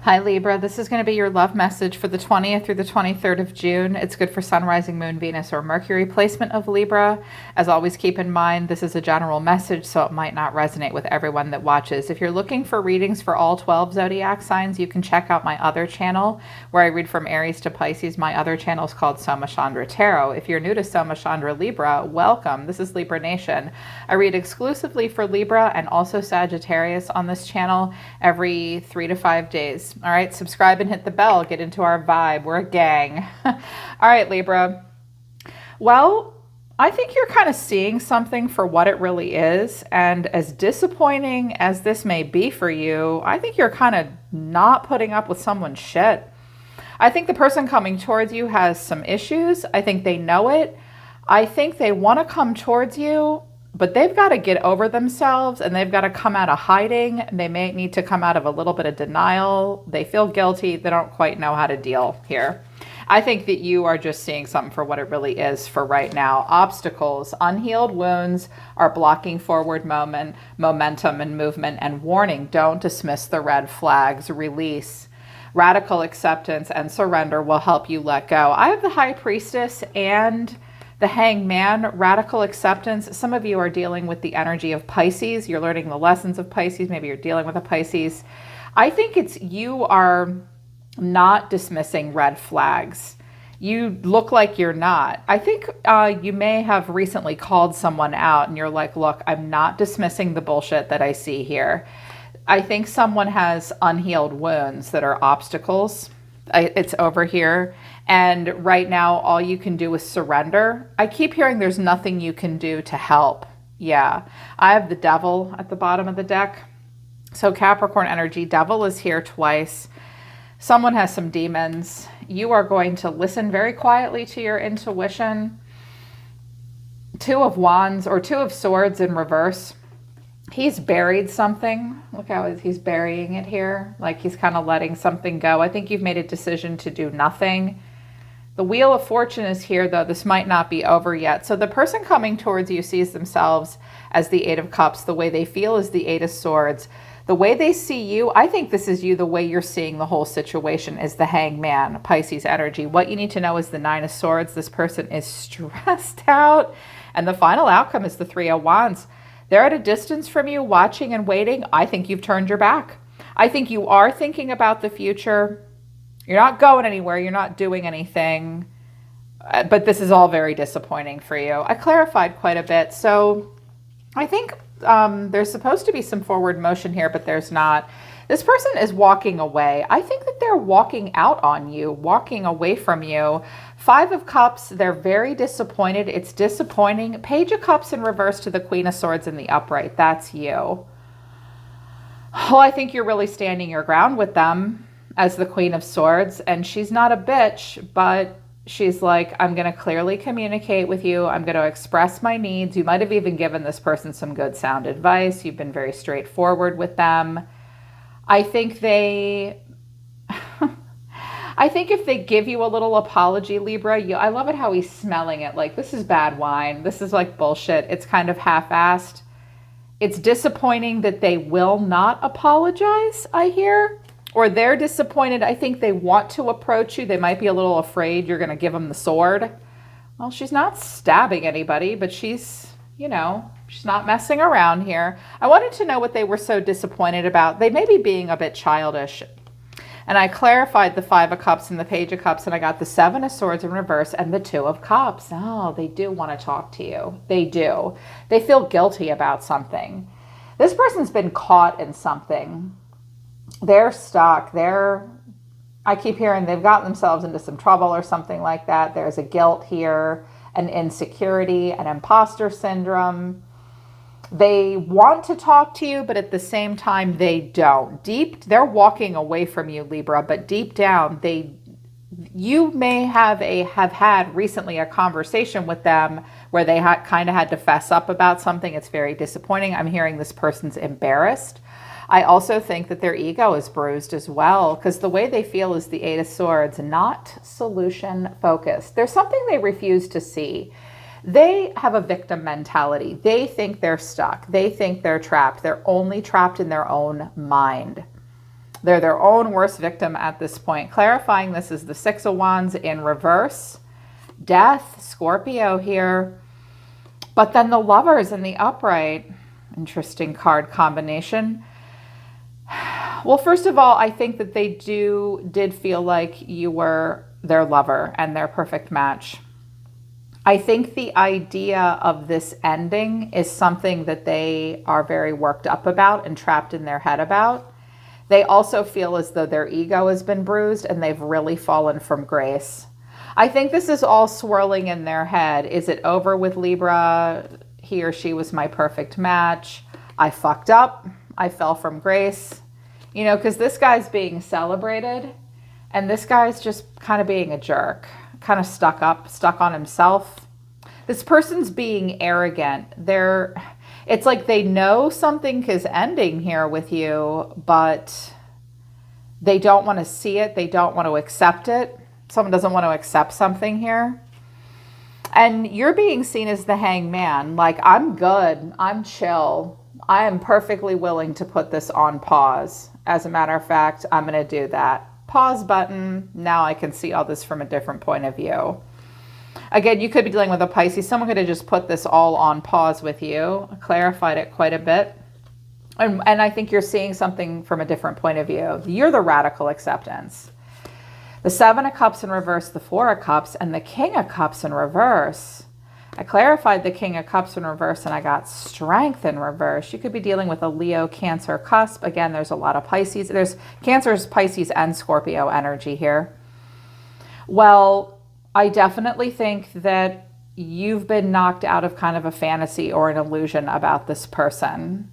Hi Libra, this is going to be your love message for the 20th through the 23rd of June. It's good for Sun, Rising, Moon, Venus, or Mercury placement of Libra. As always, keep in mind this is a general message, so it might not resonate with everyone that watches. If you're looking for readings for all 12 zodiac signs, you can check out my other channel where I read from Aries to Pisces. My other channel is called Soma Chandra Tarot. If you're new to Soma Chandra Libra, welcome. This is Libra Nation. I read exclusively for Libra and also Sagittarius on this channel every 3 to 5 days. All right, subscribe and hit the bell. Get into our vibe. We're a gang. All right, Libra. Well, I think you're kind of seeing something for what it really is. And as disappointing as this may be for you, I think you're kind of not putting up with someone's shit. I think the person coming towards you has some issues. I think they know it. I think they want to come towards you, but they've got to get over themselves and they've got to come out of hiding. They may need to come out of a little bit of denial. They feel guilty. They don't quite know how to deal here. I think that you are just seeing something for what it really is for right now. Obstacles, unhealed wounds are blocking forward momentum and movement, and warning, don't dismiss the red flags. Release, radical acceptance, and surrender will help you let go. I have the High Priestess and the Hangman, radical acceptance. Some of you are dealing with the energy of Pisces. You're learning the lessons of Pisces. Maybe you're dealing with a Pisces. I think it's you are not dismissing red flags. You look like you're not. I think you may have recently called someone out and you're like, look, I'm not dismissing the bullshit that I see here. I think someone has unhealed wounds that are obstacles. It's over here. And right now, all you can do is surrender. I keep hearing there's nothing you can do to help. Yeah. I have the Devil at the bottom of the deck. So Capricorn energy, Devil is here twice. Someone has some demons. You are going to listen very quietly to your intuition. Two of Wands or Two of Swords in reverse. He's buried something. Look how he's burying it here. Like he's kind of letting something go. I think you've made a decision to do nothing. The Wheel of Fortune is here, though. This might not be over yet. So the person coming towards you sees themselves as the Eight of Cups. The way they feel is the Eight of Swords. The way they see you, I think this is you. The way you're seeing the whole situation is the Hangman, Pisces energy. What you need to know is the Nine of Swords. This person is stressed out. And the final outcome is the Three of Wands. They're at a distance from you, watching and waiting. I think you've turned your back. I think you are thinking about the future. You're not going anywhere. You're not doing anything. But this is all very disappointing for you. I clarified quite a bit. So I think there's supposed to be some forward motion here, but there's not. This person is walking away. I think that they're walking out on you, walking away from you. Five of Cups, they're very disappointed. It's disappointing. Page of Cups in reverse to the Queen of Swords in the upright. That's you. Well, I think you're really standing your ground with them as the Queen of Swords. And she's not a bitch, but she's like, I'm going to clearly communicate with you. I'm going to express my needs. You might have even given this person some good sound advice. You've been very straightforward with them. I think I think if they give you a little apology, Libra, I love it how he's smelling it. Like, this is bad wine. This is like bullshit. It's kind of half-assed. It's disappointing that they will not apologize, I hear. Or they're disappointed. I think they want to approach you. They might be a little afraid you're going to give them the sword. Well, she's not stabbing anybody, but she's, she's not messing around here. I wanted to know what they were so disappointed about. They may be being a bit childish. And I clarified the Five of Cups and the Page of Cups, and I got the Seven of Swords in reverse and the Two of Cups. Oh, they do want to talk to you. They do. They feel guilty about something. This person's been caught in something. They're stuck. I keep hearing they've gotten themselves into some trouble or something like that. There's a guilt here, an insecurity, an imposter syndrome. They want to talk to you, but at the same time, they don't. They're walking away from you, Libra, but deep down, you may have had recently a conversation with them where they kind of had to fess up about something. It's very disappointing. I'm hearing this person's embarrassed. I also think that their ego is bruised as well, because the way they feel is the Eight of Swords, not solution focused. There's something they refuse to see. They have a victim mentality. They think they're stuck. They think they're trapped. They're only trapped in their own mind. They're their own worst victim at this point. Clarifying, this is the Six of Wands in reverse. Death, Scorpio here. But then the Lovers in the upright. Interesting card combination. Well, first of all, I think that they did feel like you were their lover and their perfect match. I think the idea of this ending is something that they are very worked up about and trapped in their head about. They also feel as though their ego has been bruised and they've really fallen from grace. I think this is all swirling in their head. Is it over with Libra? He or she was my perfect match. I fucked up. I fell from grace. You know, because this guy's being celebrated and this guy's just kind of being a jerk, kind of stuck on himself. This person's being arrogant. It's like they know something is ending here with you, but they don't want to see it. They don't want to accept it. Someone doesn't want to accept something here. And you're being seen as the hangman. Like, I'm good. I'm chill. I am perfectly willing to put this on pause. As a matter of fact, I'm going to do that. Pause button. Now I can see all this from a different point of view. Again, you could be dealing with a Pisces. Someone could have just put this all on pause with you, clarified it quite a bit. And I think you're seeing something from a different point of view. You're the radical acceptance. The Seven of Cups in reverse, the Four of Cups, and the King of Cups in reverse. I clarified the King of Cups in reverse and I got Strength in reverse. You could be dealing with a Leo, Cancer cusp. Again, there's a lot of Pisces. There's Cancer's, Pisces, and Scorpio energy here. Well, I definitely think that you've been knocked out of kind of a fantasy or an illusion about this person.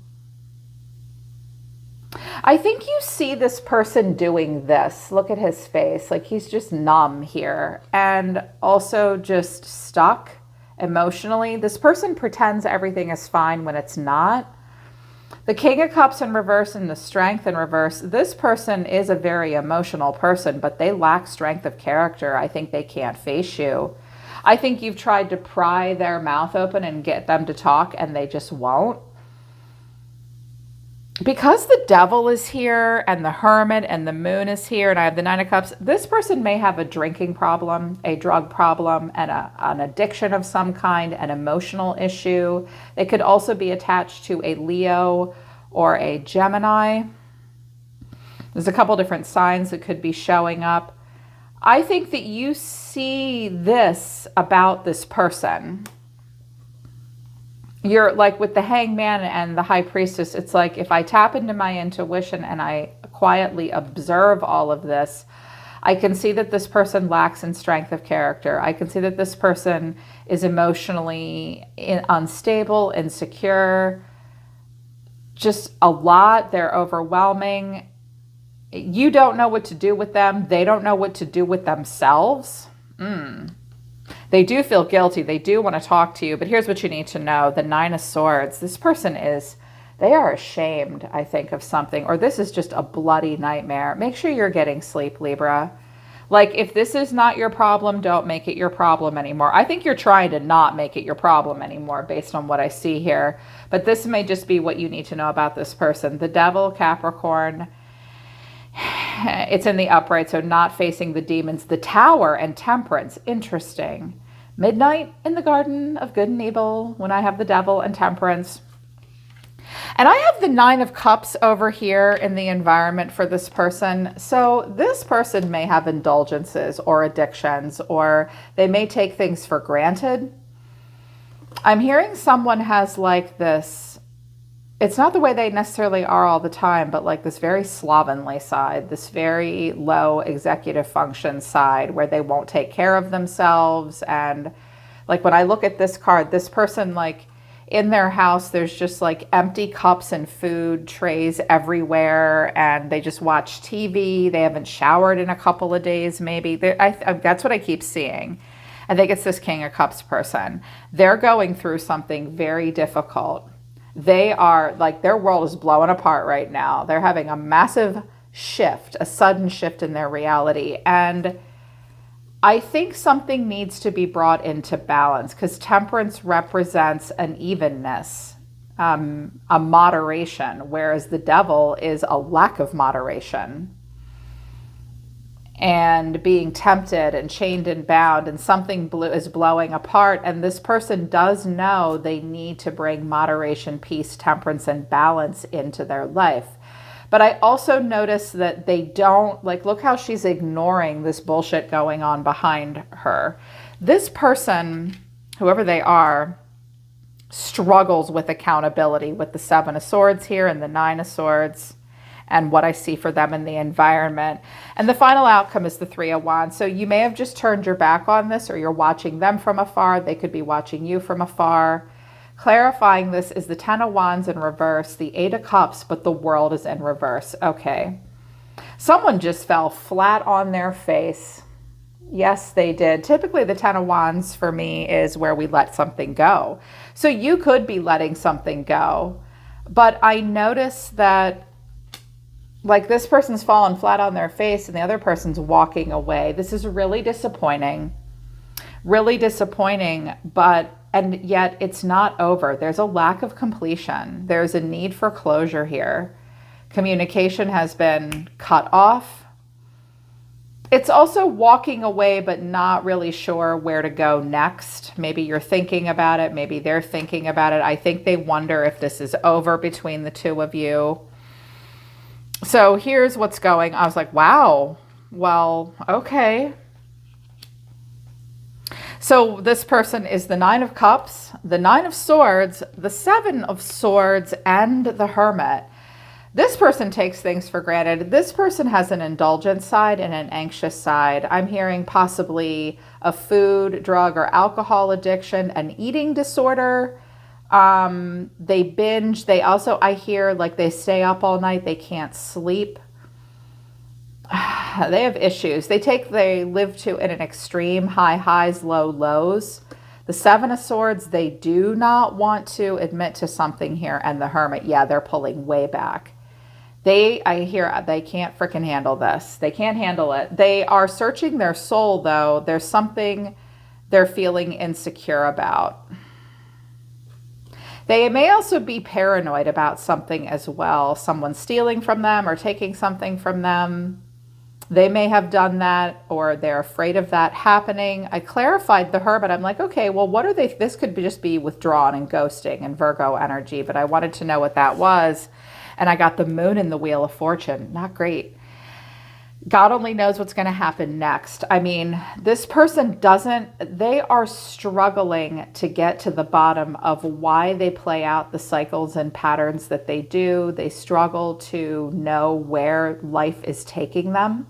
I think you see this person doing this. Look at his face. Like, he's just numb here and also just stuck emotionally. This person pretends everything is fine when it's not. The King of Cups in reverse and the Strength in reverse. This person is a very emotional person, but they lack strength of character. I think they can't face you. I think you've tried to pry their mouth open and get them to talk, and they just won't. Because the Devil is here and the Hermit and the Moon is here and I have the Nine of Cups, this person may have a drinking problem, a drug problem, and an addiction of some kind, an emotional issue. They could also be attached to a Leo or a Gemini. There's a couple different signs that could be showing up. I think that you see this about this person. You're like with the Hangman and the High Priestess, it's like if I tap into my intuition and I quietly observe all of this, I can see that this person lacks in strength of character. I can see that this person is emotionally unstable, insecure, just a lot. They're overwhelming. You don't know what to do with them. They don't know what to do with themselves. They do feel guilty. They do want to talk to you. But here's what you need to know. The Nine of Swords. This person they are ashamed, I think, of something. Or this is just a bloody nightmare. Make sure you're getting sleep, Libra. Like, if this is not your problem, don't make it your problem anymore. I think you're trying to not make it your problem anymore based on what I see here. But this may just be what you need to know about this person. The Devil, Capricorn. It's in the upright, so not facing the demons. The Tower and Temperance. Interesting. Midnight in the Garden of Good and Evil when I have the Devil and Temperance. And I have the Nine of Cups over here in the environment for this person. So this person may have indulgences or addictions, or they may take things for granted. I'm hearing someone has like this, it's not the way they necessarily are all the time, but like this very slovenly side, this very low executive function side where they won't take care of themselves. And like when I look at this card, this person, like in their house, there's just like empty cups and food trays everywhere. And they just watch TV. They haven't showered in a couple of days, maybe. That's what I keep seeing. I think it's this King of Cups person. They're going through something very difficult. They are like, their world is blowing apart right now. They're having a massive shift, a sudden shift in their reality. And I think something needs to be brought into balance because Temperance represents an evenness. a moderation, whereas the devil is a lack of moderation and being tempted and chained and bound, and something is blowing apart. And this person does know they need to bring moderation, peace, temperance, and balance into their life. But I also notice that they don't, like, look how she's ignoring this bullshit going on behind her. This person, whoever they are, struggles with accountability with the Seven of Swords here and the Nine of Swords and what I see for them in the environment. And the final outcome is the Three of Wands. So you may have just turned your back on this, or you're watching them from afar. They could be watching you from afar. Clarifying this is the Ten of Wands in reverse, the Eight of Cups, but the World is in reverse. Okay. Someone just fell flat on their face. Yes, they did. Typically, the Ten of Wands for me is where we let something go. So you could be letting something go. But I notice that, like, this person's fallen flat on their face and the other person's walking away. This is really disappointing. Really disappointing, and yet it's not over. There's a lack of completion. There's a need for closure here. Communication has been cut off. It's also walking away, but not really sure where to go next. Maybe you're thinking about it. Maybe they're thinking about it. I think they wonder if this is over between the two of you. So here's what's going on. I was like, wow, well, okay. So this person is the Nine of Cups, the Nine of Swords, the Seven of Swords, and the Hermit. This person takes things for granted. This person has an indulgent side and an anxious side. I'm hearing possibly a food, drug, or alcohol addiction, an eating disorder. They binge. They also, I hear, like, they stay up all night. They can't sleep. They have issues. They live to in an extreme, high highs, low lows. The Seven of Swords, they do not want to admit to something here. And the Hermit, yeah, they're pulling way back. I hear they can't freaking handle this. They can't handle it. They are searching their soul, though. There's something they're feeling insecure about. They may also be paranoid about something as well. Someone stealing from them or taking something from them. They may have done that, or they're afraid of that happening. I clarified the Hermit. I'm like, okay, well, what are they? This could just be withdrawn and ghosting and Virgo energy, but I wanted to know what that was. And I got the Moon in the Wheel of Fortune. Not great. God only knows what's going to happen next. I mean, this person they are struggling to get to the bottom of why they play out the cycles and patterns that they do. They struggle to know where life is taking them.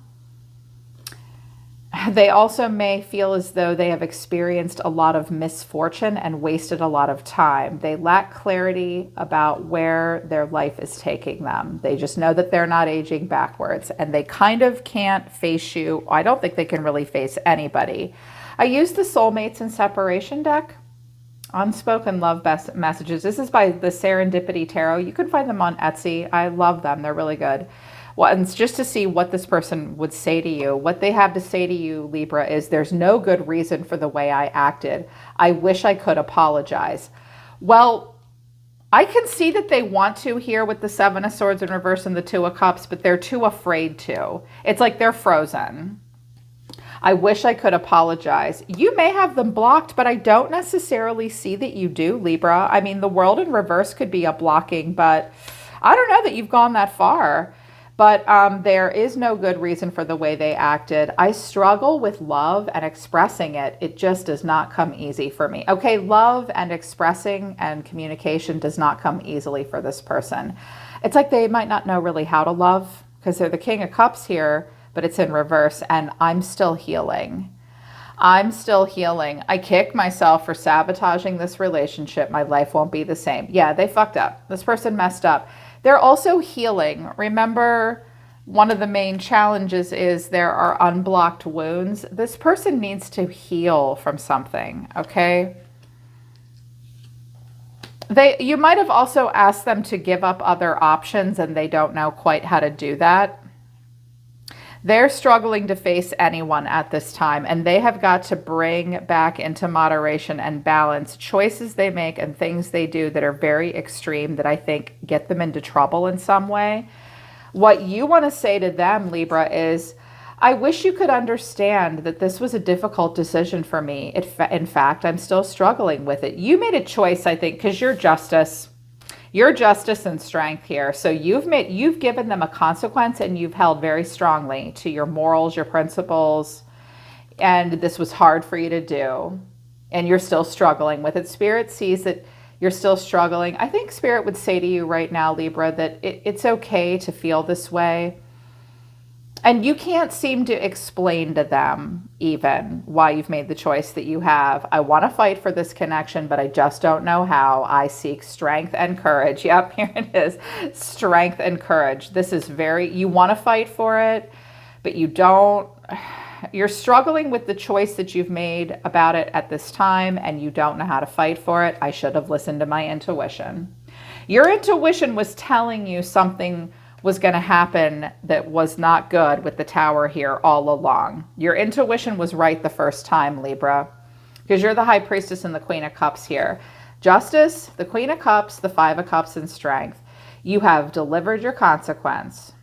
They also may feel as though they have experienced a lot of misfortune and wasted a lot of time. They lack clarity about where their life is taking them. They just know that they're not aging backwards, and they kind of can't face you. I don't think they can really face anybody. I use the Soulmates and Separation deck, Unspoken Love Messages. This is by the Serendipity Tarot. You can find them on Etsy. I love them. They're really good. Well, and it's just to see what this person would say to you. What they have to say to you, Libra, is there's no good reason for the way I acted. I wish I could apologize. Well, I can see that they want to here with the Seven of Swords in reverse and the Two of Cups, but they're too afraid to. It's like they're frozen. I wish I could apologize. You may have them blocked, but I don't necessarily see that you do, Libra. I mean, the World in reverse could be a blocking, but I don't know that you've gone that far. But there is no good reason for the way they acted. I struggle with love and expressing it. It just does not come easy for me. Okay, love and expressing and communication does not come easily for this person. It's like they might not know really how to love, because they're the King of Cups here, but it's in reverse, and I'm still healing. I'm still healing. I kick myself for sabotaging this relationship. My life won't be the same. Yeah, they fucked up. This person messed up. They're also healing. Remember, one of the main challenges is there are unblocked wounds. This person needs to heal from something, okay? You might have also asked them to give up other options, and they don't know quite how to do that. They're struggling to face anyone at this time, and they have got to bring back into moderation and balance choices they make and things they do that are very extreme that I think get them into trouble in some way. What you want to say to them, Libra, is, I wish you could understand that this was a difficult decision for me. In fact, I'm still struggling with it. You made a choice, I think, because you're justice. Your justice and strength here. So you've given them a consequence, and you've held very strongly to your morals, your principles, and this was hard for you to do, and you're still struggling with it. Spirit sees that you're still struggling. I think Spirit would say to you right now, Libra, that it's okay to feel this way. And you can't seem to explain to them even why you've made the choice that you have. I want to fight for this connection, but I just don't know how. I seek strength and courage. Yep, here it is. Strength and courage. This is you want to fight for it, but you don't. You're struggling with the choice that you've made about it at this time, and you don't know how to fight for it. I should have listened to my intuition. Your intuition was telling you something was going to happen that was not good with the Tower here all along. Your intuition was right the first time, Libra, because you're the High Priestess and the Queen of Cups here. Justice, the Queen of Cups, the Five of Cups, and Strength. You have delivered your consequence.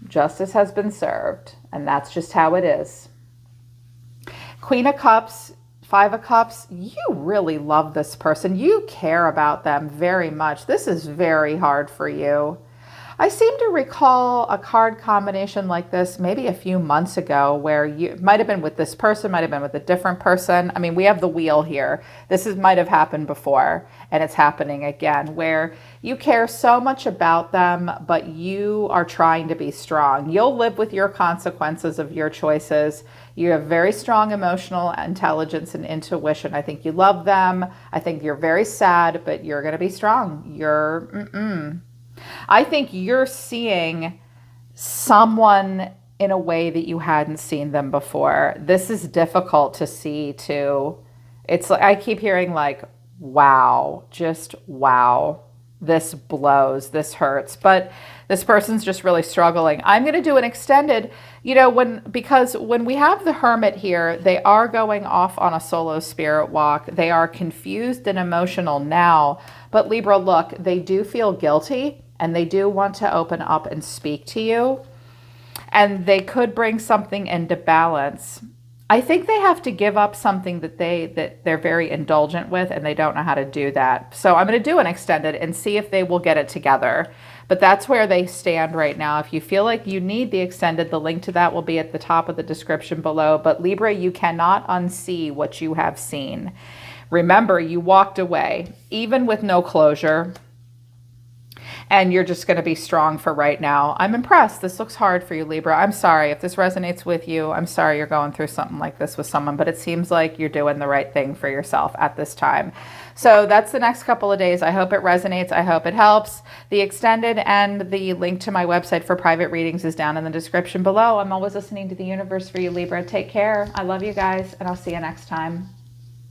Justice has been served, and that's just how it is. Queen of Cups, Five of Cups, you really love this person. You care about them very much. This is very hard for you. I seem to recall a card combination like this maybe a few months ago where you might have been with this person, might have been with a different person. I mean, we have the wheel here. Might have happened before, and it's happening again, where you care so much about them, but you are trying to be strong. You'll live with your consequences of your choices. You have very strong emotional intelligence and intuition. I think you love them. I think you're very sad, but you're going to be strong. I think you're seeing someone in a way that you hadn't seen them before. This is difficult to see too. It's like I keep hearing like, wow, just wow. This blows, this hurts, but this person's just really struggling. I'm going to do an extended, because when we have the Hermit here, they are going off on a solo spirit walk. They are confused and emotional now, but Libra, look, they do feel guilty. And they do want to open up and speak to you. And they could bring something into balance. I think they have to give up something that they're very indulgent with, and they don't know how to do that. So I'm going to do an extended and see if they will get it together. But that's where they stand right now. If you feel like you need the extended, the link to that will be at the top of the description below. But Libra, you cannot unsee what you have seen. Remember, you walked away, even with no closure. And you're just going to be strong for right now. I'm impressed. This looks hard for you, Libra. I'm sorry if this resonates with you. I'm sorry you're going through something like this with someone, but it seems like you're doing the right thing for yourself at this time. So that's the next couple of days. I hope it resonates. I hope it helps. The extended and the link to my website for private readings is down in the description below. I'm always listening to the universe for you, Libra. Take care. I love you guys, and I'll see you next time.